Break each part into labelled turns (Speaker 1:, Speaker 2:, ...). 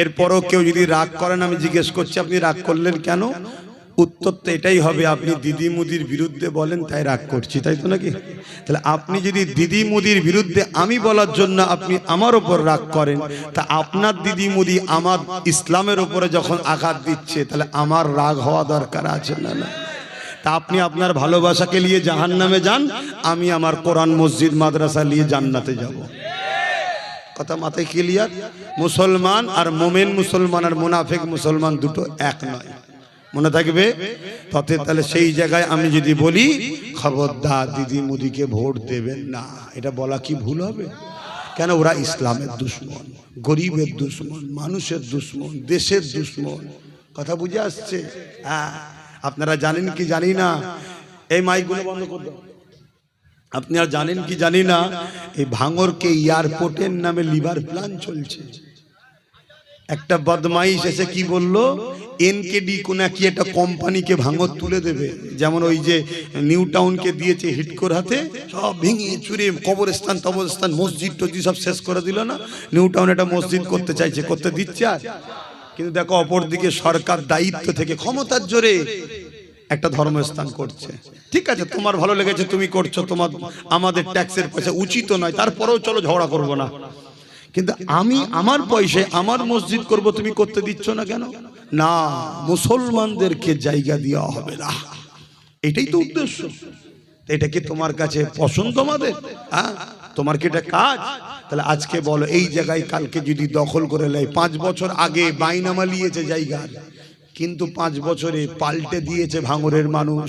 Speaker 1: এরপরও কেউ যদি রাগ করেন, আমি জিজ্ঞেস করছি আপনি রাগ করলেন কেন? উত্তর তো এটাই হবে, আপনি দিদি মুদির বিরুদ্ধে বলেন তাই রাগ করছি, তাই তো নাকি? তাহলে আপনি যদি দিদি মুদির বিরুদ্ধে আমি বলার জন্য আপনি আমার উপর রাগ করেন, তা আপনার দিদি মুদি আমার ইসলামের উপরে যখন আঘাত দিচ্ছে, তাহলে আমার রাগ হওয়া দরকার আছে না? না। তা আপনি আপনার ভালোবাসাকে নিয়ে জাহান্নামে যান, আমি আমার কোরআন মসজিদ মাদ্রাসা নিয়ে জান্নাতে যাব। কথা মাথায় ক্লিয়ার? মুসলমান আর মোমেন মুসলমান আর মুনাফিক মুসলমান দুটো এক নয়, মনে থাকবে। তাহলে সেই জায়গায় আমি যদি বলি খবরদার দিদি মুদিকে ভোট দেবেন না, এটা বলা কি ভুল হবে? কেন? ওরা ইসলামের দুশ্মন, গরিবের দুশ্মন, মানুষের দুশ্মন, দেশের দুশ্মন। কথা বুঝে আসছে? হ্যাঁ। আপনারা জানেন কি জানি না, এই মাইকগুলো বন্ধ করে দাও। আপনি আর জানেন কি জানি না, এই ভাঙরকে এয়ারপোর্টের নামে লিভার প্ল্যান চলছে। একটা বদমাইশ এসে কি বললো, এনকেডি কোনা কি একটা কোম্পানিকে ভাঙর তুলে দেবে, যেমন ওই যে নিউ টাউনকে দিয়েছে হিটকোর হাতে, সব ভেঙে চুরে কবরস্থান তবরস্থান মসজিদ টসজিদ সব শেষ করে দিল না। নিউ টাউন একটা মসজিদ করতে চাইছে, করতে দিচ্ছে। আর কিন্তু দেখো অপরদিকে সরকার দায়িত্ব থেকে ক্ষমতার জোরে একটা ধর্মস্থান করছে। ঠিক আছে, তোমার ভালো লেগেছে তুমি করছো, তোমার আমাদের ট্যাক্সের পয়সা উচিত নয়, তারপরেও চলো ঝগড়া করবো না। কিন্তু আমি আমার পয়সায় আমার মসজিদ করব, তুমি করতে দিচ্ছ না কেন? না, মুসলমানদেরকে জায়গা দেওয়া হবে না, এটাই তো উদ্দেশ্য। এটা কি তোমার কাছে পছন্দ আমাদের? হ্যাঁ, তোমার কি এটা কাজ? তাহলে আজকে বলো, এই জায়গায় কালকে যদি দখল করে নেয়, 5 বছর আগে বাইনামা নিয়েছে জায়গা, কিন্তু 5 বছরে পাল্টে দিয়েছে ভাঙরের মানুষ।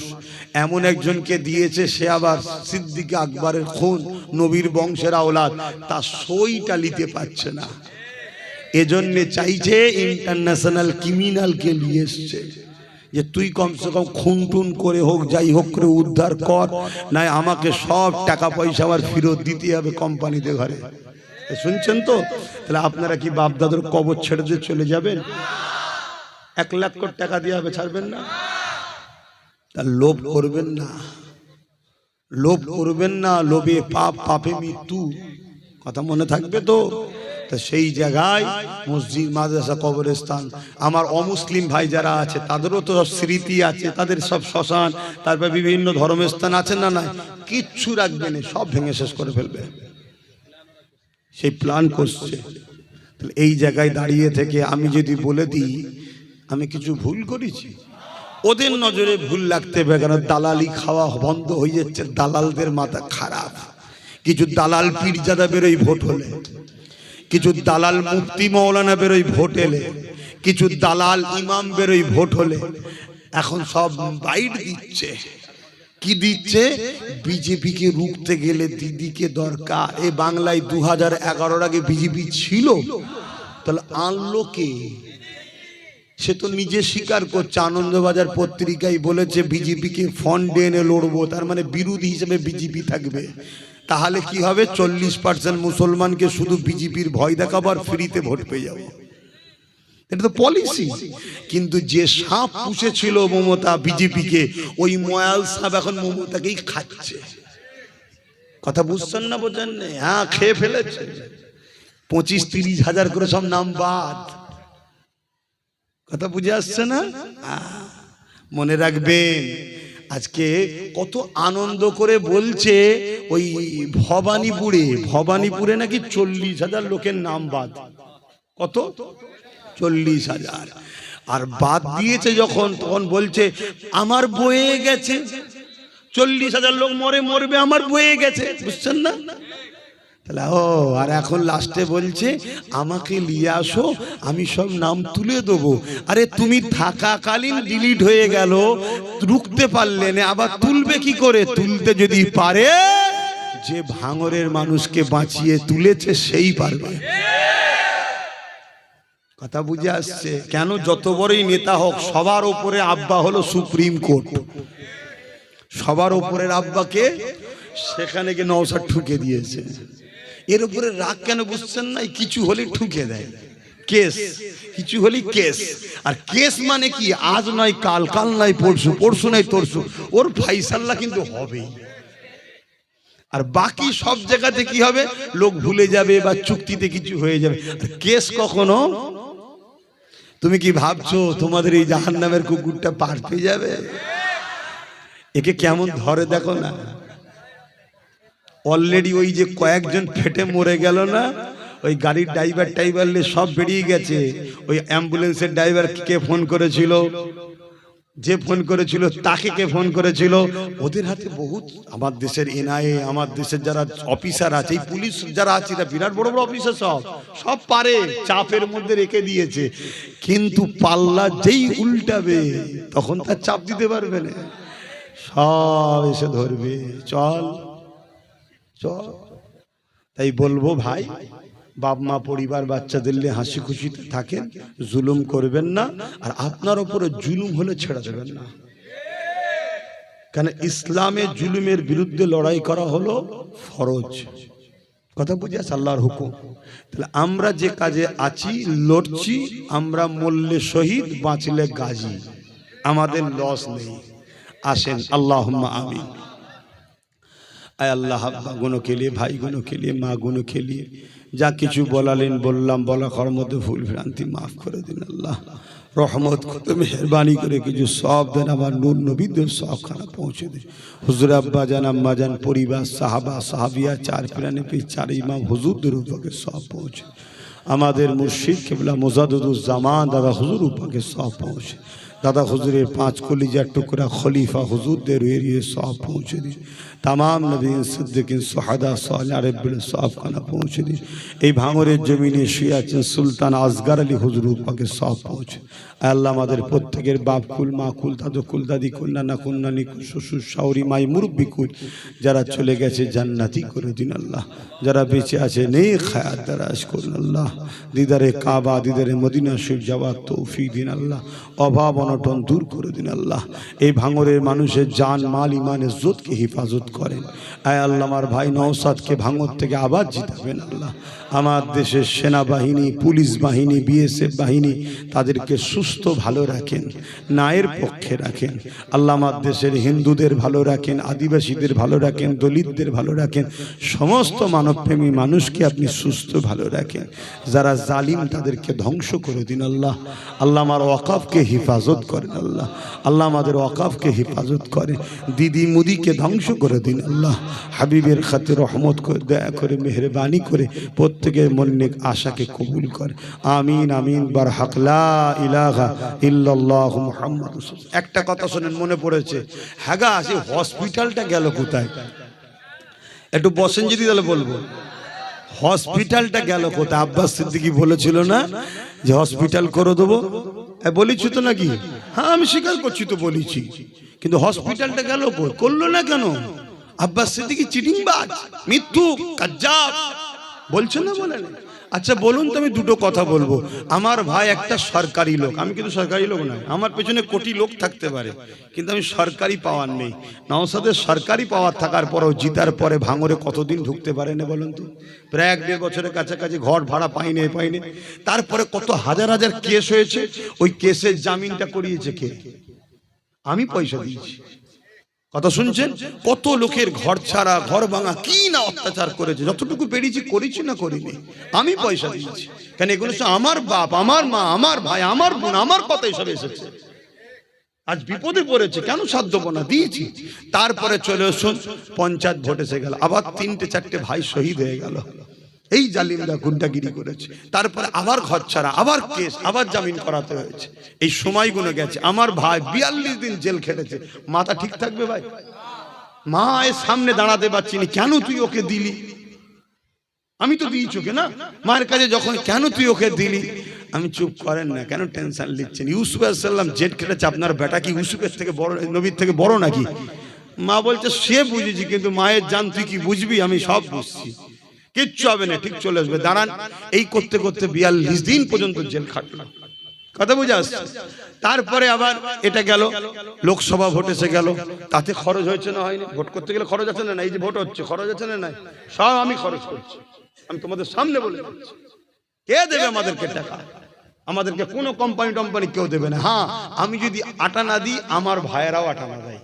Speaker 1: এমন একজনকে দিয়েছে, সে আবার সিদ্দিক আকবরের খুন, নবীর বংশের আওলাদ, তার সইটা নিতে পারছে না। এজন্য চাইছে ইন্টারন্যাশনাল ক্রিমিনালকে নিয়ে এসছে, যে তুই কমসে কম খুন টুন করে হোক, যাই হোক করে উদ্ধার কর, নাই আমাকে সব টাকা পয়সা আবার ফেরত দিতে হবে কোম্পানিতে ঘরে। শুনছেন তো? তাহলে আপনারা কি বাপ দাদুর কবর ছেড়ে দিয়ে চলে যাবেন? 1 লাখ কোটি টাকা দিয়ে হবে, ছাড়বেন না? তার লোভ করবেন না, লোভ করবেন না, লোভে পাপ, পাপে মৃত্যু। কথা মনে থাকবে তো? তা সেই জায়গায় মসজিদ মাদ্রাসা কবরস্থান, আমার অমুসলিম ভাই যারা আছে তাদেরও তো সব স্মৃতি আছে, তাদের সব শ্মশান, তারপর বিভিন্ন ধর্মস্থান আছে না? না, কিচ্ছু রাখবে না, সব ভেঙে শেষ করে ফেলবে, সেই প্ল্যান করছে। তাহলে এই জায়গায় দাঁড়িয়ে থেকে আমি যদি বলে দিই আমি কিছু ভুল করেছি, ওদের নজরে ভুল লাগতে হবে, কারণ দালালি খাওয়া বন্ধ হয়ে যাচ্ছে, দালালদের মাথা খারাপ। কিছু দালাল পীরজাদা বেরোয় ভোট হলে, কিছু দালাল মুফতি মৌলানা বেরোয় ভোট এলে, কিছু দালাল ইমাম বেরোয় ভোট হলে। এখন সব বাইট দিচ্ছে, কি দিচ্ছে? বিজেপিকে রুখতে গেলে দিদিকে দরকার। এই বাংলায় 2011 আগে বিজেপি ছিল, তাহলে আনলো কে? সে তো নিজে স্বীকার করছে, আনন্দবাজার পত্রিকায় বলেছে বিজেপিকে ফন্ডে এনে লড়বো, তার মানে বিরোধী হিসেবে বিজেপি থাকবে। তাহলে কি হবে? 40% মুসলমানকে শুধু বিজেপির ভয় দেখাবার, ফ্রিতে ভোট পেয়ে যাবো, এটা তো পলিসি। কিন্তু যে সাপ পুষেছিল মমতা বিজেপিকে, ওই ময়াল সাপ এখন মমতাকেই খাচ্ছে। কথা বুঝছেন না? বোঝেন না? হ্যাঁ, খেয়ে ফেলেছে। 25-30 হাজার করে সব নাম বাদ। কথা বুঝে আসছে না? মনে রাখবেন, আজকে কত আনন্দ করে বলছে ওই ভবানীপুরে নাকি 40,000 লোকের নাম বাদ। কত? 40,000। আর বাদ দিয়েছে যখন, তখন বলছে আমার বয়ে গেছে, 40,000 লোক মরবে, আমার বয়ে গেছে। বুঝছেন না? তাহলে আর এখন লাস্টে বলছে আমাকে নিয়ে আসো, আমি সব নাম তুলে দেবো। আরে তুমি থাকাকালীন ডিলিট হয়ে গেল, রুখতে পারলে না, আবার তুলবে কি করে? তুলতে যদি পারে, যে ভাঙরের মানুষকে বাঁচিয়ে তুলেছে সেই পারবে। কথা বুঝে আসছে? কেন? যত বড়ই নেতা হোক, সবার উপরে আব্বা হলো সুপ্রিম কোর্ট, সবার উপরের আব্বাকে সেখানে গিয়ে নওশাদ ঠুকে দিয়েছে। এর উপরে রাগ কেন বুঝছেন না? কিছু হলে ঠুকে দেয়, কেস, কিছু হলে কেস। আর কেস মানে কি? আজ নয় কাল, কাল নয় পরশু, পরশু নয় তরশু, ওর ফাইসাল্লা কিন্তু হবেই। আর বাকি সব জায়গাতে কি হবে? লোক ভুলে যাবে বা চুক্তিতে কিছু হয়ে যাবে। আর কেস কখনো তুমি কি ভাবছো তোমাদের এই জাহান্নামের কুকুরটা পার পেয়ে যাবে? একে কেমন ধরে দেখো না। অলরেডি ওই যে কয়েকজন ফেটে মরে গেল না, ওই গাড়ির ড্রাইভার সব বেরিয়ে গেছে। ওই অ্যাম্বুলেন্সের ড্রাইভার কে ফোন করেছিল, যে ফোন করেছিল তাকে কে ফোন করেছিল, ওদের হাতে বহুত আমার দেশের এনআইএ, আমার দেশের যারা অফিসার আছে, এই পুলিশ যারা আছে, এরা বিরাট বড় বড় অফিসার, সব পারে, চাপের মধ্যে রেখে দিয়েছে। কিন্তু পাল্লা যেই উল্টাবে তখন তার চাপ দিতে পারবে না, সব এসে ধরবে। চল চল। তাই বলবো ভাই, বাপ মা পরিবার বাচ্চাদের নিয়ে হাসি খুশিতে থাকেন, জুলুম করবেন না। আর আপনার উপরে জুলুম হলে ছেড়ে দেবেন না, কেন ইসলামে জুলুমের বিরুদ্ধে লড়াই করা হলো ফরজ। কথা বুঝে আছে? আল্লাহর হুকুম। তাহলে আমরা যে কাজে আছি, লড়ছি, আমরা মরলে শহীদ, বাঁচলে গাজী, আমাদের লস নেই। আসেন আল্লাহুম্মা আমিন। আয় আল্লাহ, গুনো के लिए, भाई गुनों के लिए, माँ गुनों के लिए, যা কিছু বলালেন বললাম, বলা করার মধ্যে ভুল ভ্রান্তি মাফ করে দিন আল্লাহ। রহমত করে মেহরবানি করে কিছু সব দেন, আমার নূর নবীদের সবখানা পৌঁছে দিন। হুজুর আব্বা জান, আম্মা জান, পরিবার, সাহাবা সাহাবিয়া, চার পিরানে পীর, চার ইমাম হুজুরদের উপরে সব পৌঁছে। আমাদের মুর্শিদ কিবলা মুজাদ্দিদুজ্জামান দাদা হুজুর উপরে সব পৌঁছে। দাদা হুজুরের পাঁচ কলিজার টুকরা খলিফা হুজুরদের এরিয়ে সব পৌঁছে দিন। तमाम नबीन सिद्दीकीन सुहादा सालिह আরবিল সবখানা পৌঁছে দিন। এই ভাঙরের জমিনে শুয়ে আছেন সুলতান আসগার আলী হুজুর পাকে সব পৌঁছে। আল্লাহ আমাদের প্রত্যেকের বাপ কুল, মা কুল, দাদু কুল, দাদি কুল, নানা কুল, নানি কুল, শ্বশুর শাওরি, মাই মুরব্বি কুল, যারা চলে গেছে জান্নাতি করে দিন আল্লাহ। যারা বেঁচে আছে নেক হায়াত দারাজ করুন আল্লাহ। দিদারে কাবা, দিদারে মদিনা শরীফ যাওয়ার তৌফিক দিন আল্লাহ। অভাব অনটন দূর করে দিন আল্লাহ। এই ভাঙরের মানুষের জান মাল ইমান ইজ্জতকে হিফাজত করেন। আয় আল্লাহ, আমার ভাই নওশাদকে ভাঙর থেকে আবার জিতাবেন আল্লাহ। আমার দেশের সেনাবাহিনী, পুলিশ বাহিনী, বিএসএফ বাহিনী, তাদেরকে সুস্থ ভালো রাখেন, ন্যায়ের পক্ষে রাখেন আল্লাহ। আমার দেশের হিন্দুদের ভালো রাখেন, আদিবাসীদের ভালো রাখেন, দলিতদের ভালো রাখেন, সমস্ত মানবপ্রেমী মানুষকে আপনি সুস্থ ভালো রাখেন। যারা জালিম তাদেরকে ধ্বংস করে দিন আল্লাহ। আল্লাহ আমার ওয়াকাফকে হিফাজত করেন আল্লাহ। আল্লাহ আমাদের ওয়াকাফকে হিফাজত করেন। দিদি মুদিকে ধ্বংস করে দিন আল্লাহ। হাবিবের খাতির রহমত করে, দয়া করে, মেহরবানি করে প্রত্যেকের মনের আশাকে কবুল করে। আমিন আমিন। বারহাক লা ইলাহা ইল্লাল্লাহু মুহাম্মাদুর রাসূলুল্লাহ। একটা কথা শুনেন, মনে পড়েছে, হ্যাগা সেই হসপিটালটা গেল কোথায়? একটু বসেন যদি, তাহলে বলবো হসপিটালটা গেল কোথায়? আব্বাস সিদ্দিকী বলেছিল না যে হসপিটাল করে দেবো, বলেছি তো নাকি? হ্যাঁ আমি স্বীকার করছি তো, বলেছি, কিন্তু হসপিটালটা গেল কই? করলো না কেন? আব্বাস সিদ্দিকী চিটিংবাজ, মিথ্যুক, কাজ্জাব, বলছেন না বলেন? আচ্ছা বলুন তো, আমি দুটো কথা বলবো। আমার ভাই একটা সরকারি লোক, আমি কিন্তু সরকারি লোক নয়, আমার পেছনে কোটি লোক থাকতে পারে, কিন্তু আমি সরকারি পাওয়ার নেই। নওশাদের সরকারি পাওয়ার থাকার পরেও জিতার পরে ভাঙরে কতদিন ঢুকতে পারে না বলুন তো? প্রায় 1-1.5 বছরের কাছাকাছি ঘর ভাড়া পাইনি। তারপরে কত হাজার হাজার কেস হয়েছে, ওই কেসের জামিনটা করিয়েছে কে? আমি পয়সা দিয়েছি। কথা শুনছেন? কত লোকের ঘর ছাড়া, ঘর ভাঙা, কি না অত্যাচার করেছে, যতটুকু পেরেছি করেছি না করিনি, আমি পয়সা দিয়েছি। কেন? এগুলো আমার বাপ, আমার মা, আমার ভাই, আমার বোন, আমার কথাই সব এসেছে। আজ বিপদে পড়েছে, কেন সাথ দেবো না? দিয়েছি। তারপরে চলে আসুন, পঞ্চায়েত ভোট এসে গেল, আবার 3-4টে ভাই শহীদ হয়ে গেল। এই জালিমরা গুন্ডাগিরি করেছে। তারপরে আবার ঘর ছাড়া, আবার কেস, আবার জামিন করাতে হয়েছে। এই সময়গুলো গেছে। আমার ভাই 42 দিন জেল খেটেছে। মাথা ঠিক থাকবে ভাই? মায়ের সামনে দাঁড়াতে পারছি না, কেন তুই ওকে দিলি? আমি তো দিয়েছি ওকে না। মায়ের কাছে যখন, কেন তুই ওকে দিলি? আমি চুপ করেন না, কেন টেনশন নিচ্ছেন? ইউসুফ আলাইহিস সালাম জেল খেটেছে, আপনার বেটা কি ইউসুফের থেকে বড়, নবীর থেকে বড় নাকি? মা বলছে সে বুঝেছি, কিন্তু মায়ের জান তুই কি বুঝবি? আমি সব বুঝছি, কিচ্ছু হবে না, ঠিক চলে আসবে, দাঁড়ান। এই করতে করতে 42 দিন পর্যন্ত জেল খাটলাম। কথা বুঝে আসছে? তারপরে আবার এটা গেল, লোকসভা ভোট এসে গেল, তাতে খরচ হয়েছে না হয়নি? ভোট করতে গেলে খরচ আছে না? এই যে ভোট হচ্ছে, খরচ আছে না? নাই, সব আমি খরচ করছি। আমি তোমাদের সামনে বলে দিচ্ছি, কে দেবে আমাদেরকে টাকা? আমাদেরকে কোনো কোম্পানি কেউ দেবে না। হ্যাঁ, আমি যদি আটা না দিই, আমার ভাইয়েরাও আটা না দেয়,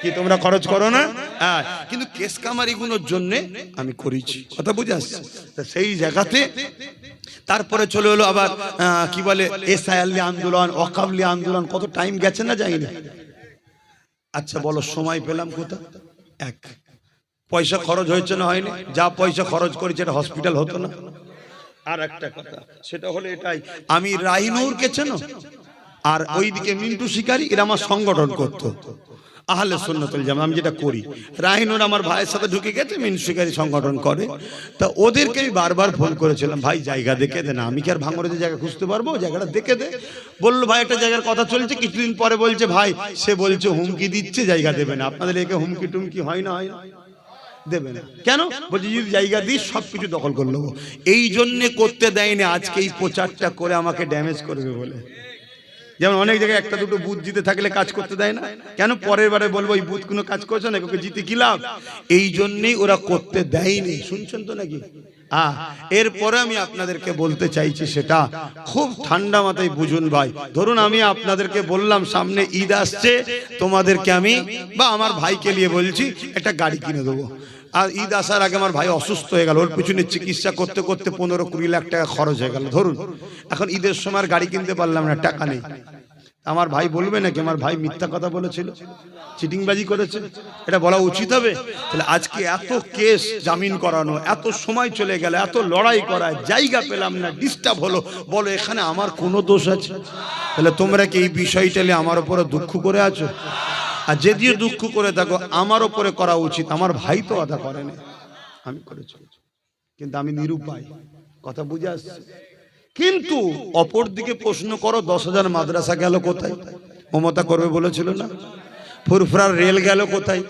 Speaker 1: কি তোমরা খরচ করো না? হ্যাঁ, কিন্তু কেস কামারিগুলোর জন্য আমি করেছি, কথা বুঝে আসছে। সেই জায়গাতে তারপরে চলে এলো আবার কি বলে এসআইআরলি আন্দোলন, ওয়াকফলি আন্দোলন, কত টাইম গেছে না যায়নি? আচ্ছা বলো, সময় পেলাম কোথা? এক পয়সা খরচ হয়েছে না হয়নি? যা পয়সা খরচ করেছে এটা হসপিটাল হতো না। আর একটা কথা, সেটা হলো এটাই, আমি রাহিনুরকে চেনো, আর ওইদিকে মিন্টু শিকারী, এরা আমার সংগঠন করতো আহলে সুন্নাতুল জামাত। আমি যেটা করি, রাহিনুর আমার ভাইয়ের সাথে ঢুকে গেছে, মিন্টু শিকারী সংগঠন করে। তা ওদেরকে আমি বারবার ফোন করেছিলাম, ভাই জায়গা দেখে দে না। আমি কি আর ভাঙড়েতে জায়গা খুঁজতে পারবো? জায়গাটা দেখে দে। বললো ভাই একটা জায়গার কথা চলছে, কিছুদিন পরে বলছে ভাই সে বলছে হুমকি দিচ্ছে, জায়গা দেবে না। আপনাদের একে হুমকি টুমকি হয় না? হয় না, দেবে না কেন? বলছি যদি জায়গা দিই সবকিছু দখল করে নেবো। এই জন্যে করতে দেয়নি, আজকে এই প্রচারটা করে আমাকে ড্যামেজ করবে বলে। যেমন অনেক জায়গায় একটা দুটো বুথ জিতে থাকলে কাজ করতে দেয় না কেন? পরের বারে বলবো এই বুথ কোনো কাজ করছে না, ওকে জিতে কি লাভ? এই জন্যই ওরা করতে দেয়নি। শুনছেন তো নাকি? এরপরে আমি আপনাদেরকে বলতে চাইছি, সেটা খুব ঠান্ডা মাথায় বুঝুন ভাই। ধরুন আমি আপনাদেরকে বললাম সামনে ঈদ আসছে, তোমাদেরকে আমি বা আমার ভাইকে নিয়ে বলছি একটা গাড়ি কিনে দেবো। আর ঈদ আসার আগে আমার ভাই অসুস্থ হয়ে গেল, ওর পিছনে চিকিৎসা করতে করতে 15-20 লাখ টাকা খরচ হয়ে গেল ধরুন। এখন ঈদের সময় আর গাড়ি কিনতে পারলাম না, টাকা নেই। আমার ভাই বলবে নাকি আমার ভাই মিথ্যা কথা বলেছিল, চিটিংবাজি করেছে? এটা বলা উচিত হবে? তাহলে আজকে এত কেস জামিন করানো, এত সময় চলে গেল, এত লড়াই করা, জায়গা পেলাম না, ডিস্টার্ব হলো, বলো এখানে আমার কোনো দোষ আছে? তাহলে তোমরা কি এই বিষয়টা নিয়ে আমার উপরে দুঃখ করে আছো? আর যদিও দুঃখ করে থাকো, আমার উপরে করা উচিত, আমার ভাই তো আদা করেনি, আমি করেছি, কিন্তু আমি নিরুপায়। কথা বুঝে আসছে? কিন্তু অপর দিকে প্রশ্ন করো, 10,000 মাদ্রাসা গেল কোথায়? মমতা করবে বলেছিল না? ফুরফুরার রেল গেল কোথায়?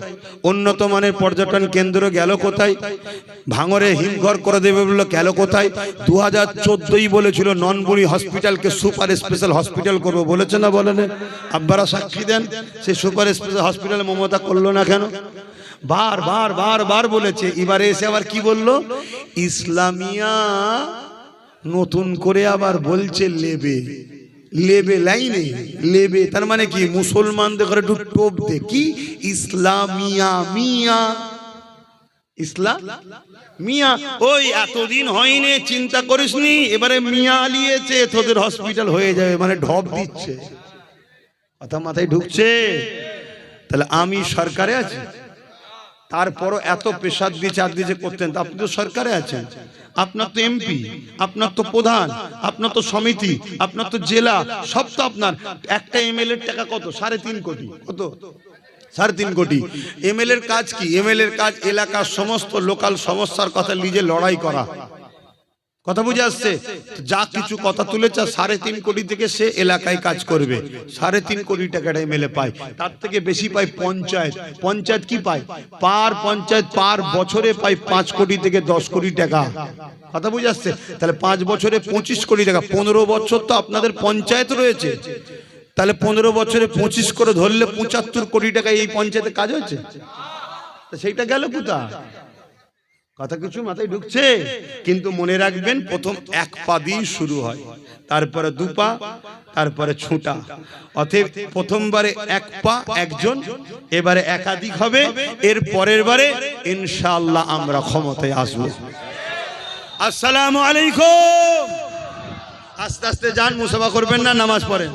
Speaker 1: উন্নত মানের পর্যটন কেন্দ্র গেল কোথায়? ভাঙরে হিমঘর করে দেবে বললো, গেল কোথায়? 2014 বলেছিল ননবুড়ি হসপিটালকে সুপার স্পেশাল হসপিটাল করবো, বলেছে না বলেন? আব্বারা সাক্ষী দেন। সেই সুপার স্পেশাল হসপিটাল মমতা করলো না কেন? বার বার বার বার বলেছে। এবারে এসে আবার কি বললো? ইসলামিয়া নতুন করে আবার বলছে লেবে, লেবে লাইনে লেবে, তার মানে কি? মুসলমানদের ঘরে একটু টোপ দে, কি ইসলামিয়া মিয়া, ইসলাম মিয়া। ওই এতদিন হয়নি, চিন্তা করিসনি, এবারে মিয়া লিয়েছে, তোদের হসপিটাল হয়ে যাবে, মানে ঢপ দিচ্ছে। কথা মাথায় ঢুকছে? তাহলে আমি সরকারে আছি, তারপরও এত প্রেসার দিয়ে চাপ দিয়ে যে করতেন, আপনি তো সরকারে আছেন, আপনার তো এমপি, আপনার তো প্রধান, আপনার তো সমিতি, আপনার তো জেলা, সব তো আপনার। একটা এমএলএর টাকা কত? 3.5 কোটি। কত? 3.5 কোটি। এমএলএর কাজ কি? এমএলএর কাজ এলাকার সমস্ত লোকাল সমস্যার কথা নিজে লড়াই করা। কথা বুঝে আসছে? যা কিছু কথা তুলেছে 3.5 কোটি থেকে সে এলাকায় কাজ করবে। 3.5 কোটি টাকাটা এমএলএ পায়, তার থেকে বেশি পায় পঞ্চায়েত। পঞ্চায়েত কি পায়? পঞ্চায়েত পার বছরে পায় 5 কোটি থেকে 10 কোটি টাকা। কথা বুঝে আসছে? তাহলে 5 বছরে 25 কোটি টাকা। 15 বছর তো আপনাদের পঞ্চায়েত রয়েছে, তাহলে 15 বছরে 25 করে ধরলে 75 কোটি টাকা এই পঞ্চায়েতে কাজ হচ্ছে। সেইটা গেল কোথায়? কথা কিছু মাথায় ঢুকছে? কিন্তু মনে রাখবেন, প্রথম 1 পা দিয়ে শুরু হয়, তারপরে 2 পা, তারপরে ছোটা। অতএব প্রথমবারে 1 পা একজন, এবারে একাধিক হবে, এর পরের বারে ইনশাআল্লাহ আমরা ক্ষমতায় আসব। আসসালামু আলাইকুম। আস্তে আস্তে যান, মুসাফা করবেন না, নামাজ পড়েন।